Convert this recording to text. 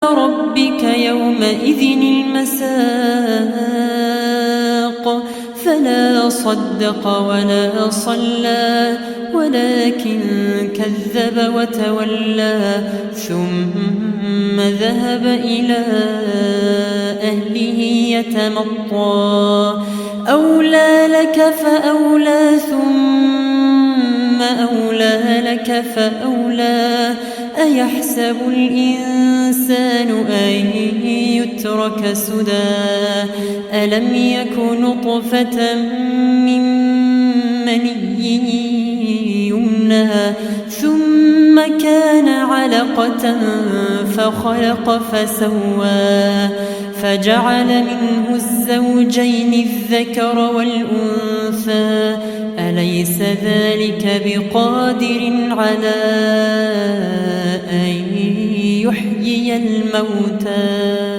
ربك يومئذ المساق فلا صدق ولا صلى ولكن كذب وتولى ثم ذهب إلى أهله يتمطى أولى لك فأولى ثم أولى لك فأولى أيحسب الإنسان أن يترك سدى ألم يك نطفة من مني يمنى ثم كان علقة فخلق فسوى فجعل منه الزوجين الذكر والأنثى أليس ذلك بقادر على أن يحيي الموتى